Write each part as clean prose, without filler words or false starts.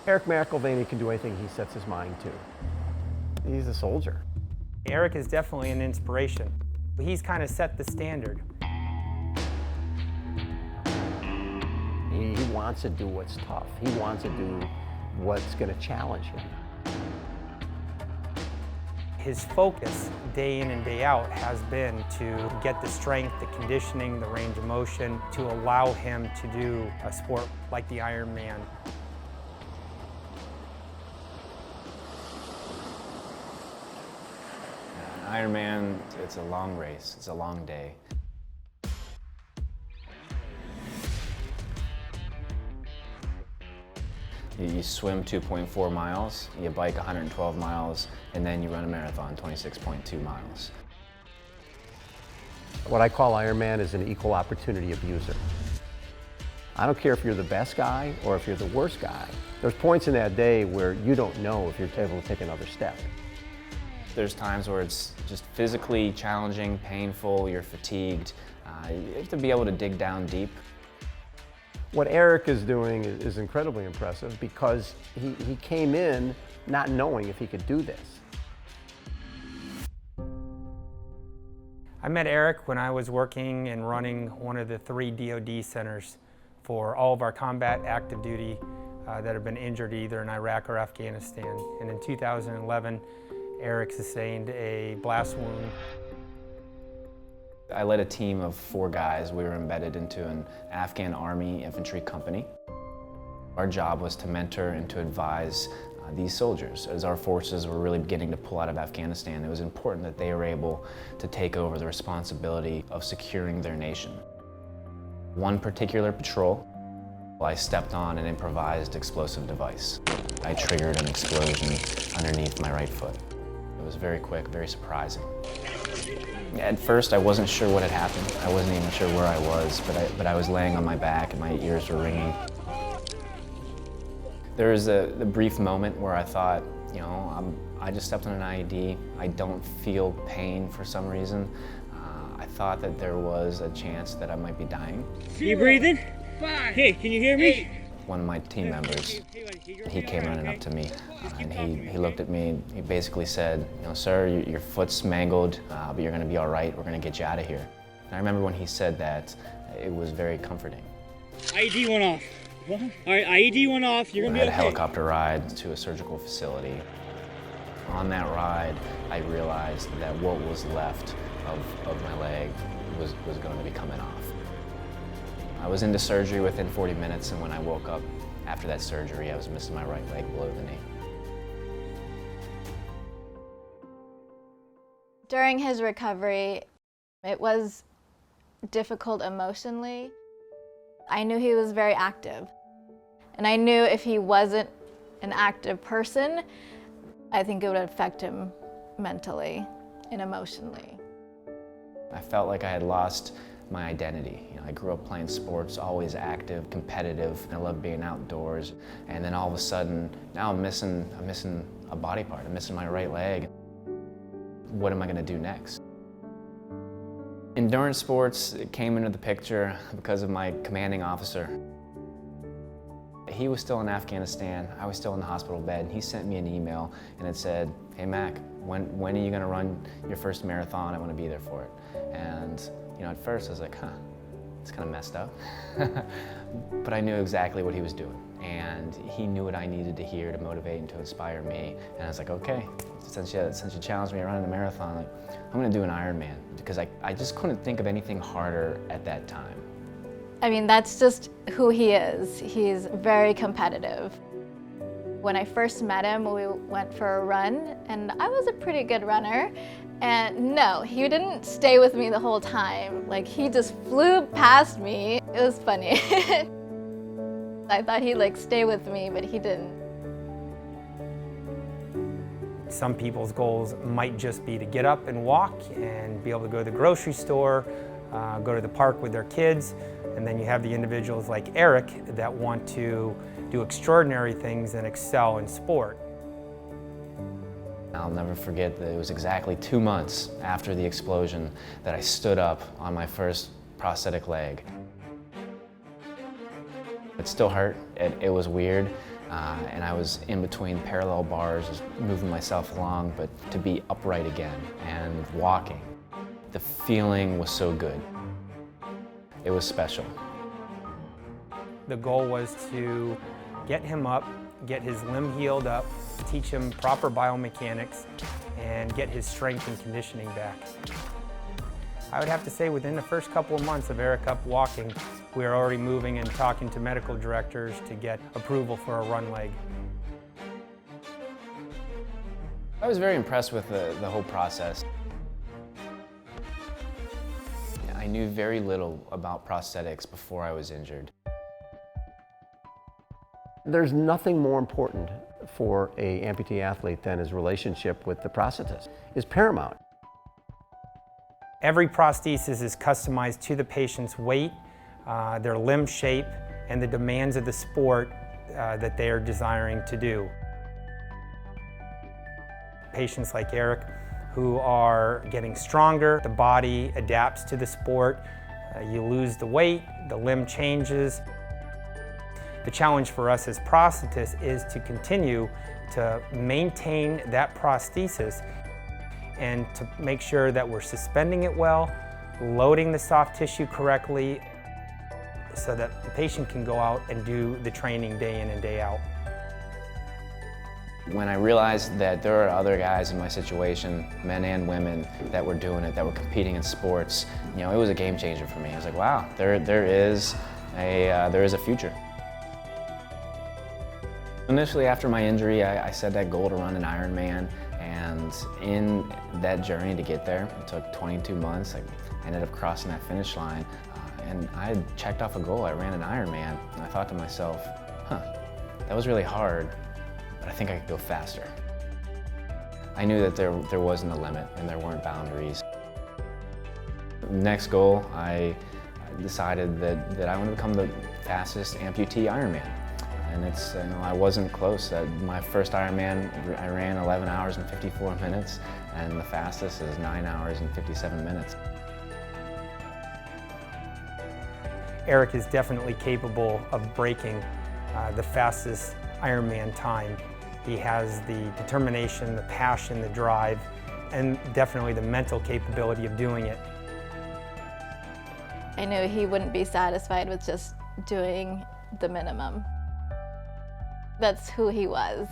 Eric McElvenny can do anything he sets his mind to. He's a soldier. Eric is definitely an inspiration. He's kind of set the standard. He wants to do what's tough. He wants to do what's going to challenge him. His focus, day in and day out, has been to get the strength, the conditioning, the range of motion to allow him to do a sport like the Ironman. Ironman, it's a long race, it's a long day. You swim 2.4 miles, you bike 112 miles, and then you run a marathon, 26.2 miles. What I call Ironman is an equal opportunity abuser. I don't care if you're the best guy or if you're the worst guy. There's points in that day where you don't know if you're able to take another step. There's times where it's just physically challenging, painful, you're fatigued. You have to be able to dig down deep. What Eric is doing is incredibly impressive because he came in not knowing if he could do this. I met Eric when I was working and running one of the 3 DoD centers for all of our combat active duty that have been injured either in Iraq or Afghanistan. And in 2011, Eric sustained a blast wound. I led a team of 4 guys. We were embedded into an Afghan Army infantry company. Our job was to mentor and to advise these soldiers. As our forces were really beginning to pull out of Afghanistan, it was important that they were able to take over the responsibility of securing their nation. One particular patrol, I stepped on an improvised explosive device. I triggered an explosion underneath my right foot. It was very quick, very surprising. At first, I wasn't sure what had happened. I wasn't even sure where I was, but I was laying on my back and my ears were ringing. There was a brief moment where I thought, you know, I just stepped on an IED. I don't feel pain for some reason. I thought that there was a chance that I might be dying. You breathing? Hey, can you hear me? One of my team members, he came running up to me and he looked at me and he basically said, you know, sir, your foot's mangled, but you're gonna be all right. We're gonna get you out of here. And I remember when he said that, it was very comforting. IED went off. What? All right, IED went off. You're gonna be okay. I okay. had a helicopter ride to a surgical facility. On that ride, I realized that what was left of my leg was going to be coming off. I was into surgery within 40 minutes, and when I woke up after that surgery, I was missing my right leg below the knee. During his recovery, it was difficult emotionally. I knew he was very active, and I knew if he wasn't an active person, I think it would affect him mentally and emotionally. I felt like I had lost my identity. You know, I grew up playing sports, always active, competitive. I loved being outdoors. And then all of a sudden, now I'm missing a body part. I'm missing my right leg. What am I gonna do next? Endurance sports came into the picture because of my commanding officer. He was still in Afghanistan, I was still in the hospital bed, and he sent me an email and it said, hey Mac, when are you gonna run your first marathon? I wanna be there for it. And you know, at first I was like, it's kind of messed up. But I knew exactly what he was doing. And he knew what I needed to hear to motivate and to inspire me. And I was like, okay, since you challenged me to run a marathon, like, I'm gonna do an Ironman. Because I just couldn't think of anything harder at that time. I mean, that's just who he is. He's very competitive. When I first met him, we went for a run, and I was a pretty good runner. And no, he didn't stay with me the whole time. Like, he just flew past me. It was funny. I thought he'd like stay with me, but he didn't. Some people's goals might just be to get up and walk and be able to go to the grocery store, go to the park with their kids. And then you have the individuals like Eric that want to do extraordinary things and excel in sport. I'll never forget that it was exactly 2 months after the explosion that I stood up on my first prosthetic leg. It still hurt, it was weird, and I was in between parallel bars, just moving myself along, but to be upright again and walking, the feeling was so good. It was special. The goal was to get him up, get his limb healed up, teach him proper biomechanics, and get his strength and conditioning back. I would have to say within the first couple of months of Eric up walking, we were already moving and talking to medical directors to get approval for a run leg. I was very impressed with the whole process. I knew very little about prosthetics before I was injured. There's nothing more important for an amputee athlete than his relationship with the prosthetist. It's paramount. Every prosthesis is customized to the patient's weight, their limb shape, and the demands of the sport that they are desiring to do. Patients like Eric who are getting stronger, the body adapts to the sport, you lose the weight, the limb changes. The challenge for us as prosthetists is to continue to maintain that prosthesis and to make sure that we're suspending it well, loading the soft tissue correctly so that the patient can go out and do the training day in and day out. When I realized that there are other guys in my situation, men and women, that were doing it, that were competing in sports, you know, it was a game changer for me. I was like, wow, there is a future. Initially, after my injury, I set that goal to run an Ironman, and in that journey to get there, it took 22 months. I ended up crossing that finish line, and I had checked off a goal. I ran an Ironman, and I thought to myself, that was really hard, but I think I could go faster. I knew that there wasn't a limit and there weren't boundaries. Next goal, I decided that I want to become the fastest amputee Ironman. And it's, you know, I wasn't close. My first Ironman, I ran 11 hours and 54 minutes, and the fastest is 9 hours and 57 minutes. Eric is definitely capable of breaking the fastest Ironman time. He has the determination, the passion, the drive, and definitely the mental capability of doing it. I knew he wouldn't be satisfied with just doing the minimum. That's who he was.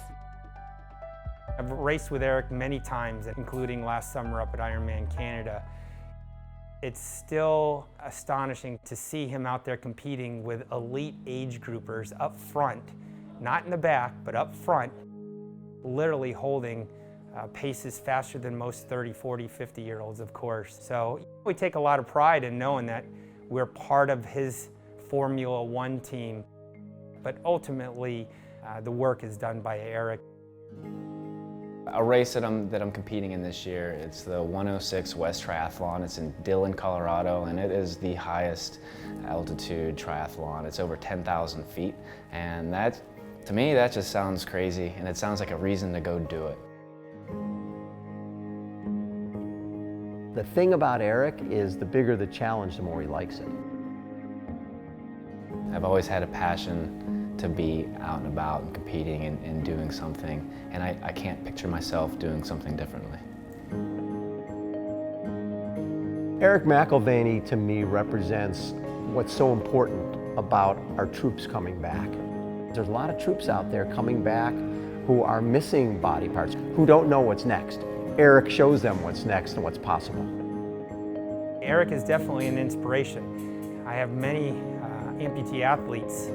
I've raced with Eric many times, including last summer up at Ironman Canada. It's still astonishing to see him out there competing with elite age groupers up front, not in the back, but up front, literally holding paces faster than most 30, 40, 50-year-olds, of course. So we take a lot of pride in knowing that we're part of his Formula One team, but ultimately, the work is done by Eric. A race that I'm competing in this year, it's the 106 West Triathlon. It's in Dillon, Colorado, and it is the highest altitude triathlon. It's over 10,000 feet, and that, to me, that just sounds crazy, and it sounds like a reason to go do it. The thing about Eric is the bigger the challenge, the more he likes it. I've always had a passion to be out and about and competing and doing something, and I can't picture myself doing something differently. Eric McElvenny, to me, represents what's so important about our troops coming back. There's a lot of troops out there coming back who are missing body parts, who don't know what's next. Eric shows them what's next and what's possible. Eric is definitely an inspiration. I have many amputee athletes,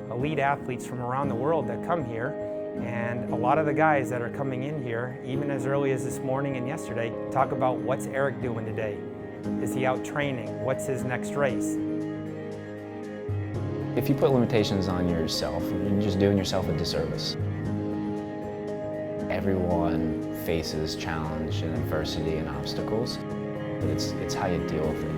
elite athletes from around the world that come here, and a lot of the guys that are coming in here, even as early as this morning and yesterday, talk about what's Eric doing today. Is he out training? What's his next race? If you put limitations on yourself, you're just doing yourself a disservice. Everyone faces challenge and adversity and obstacles, but it's how you deal with it.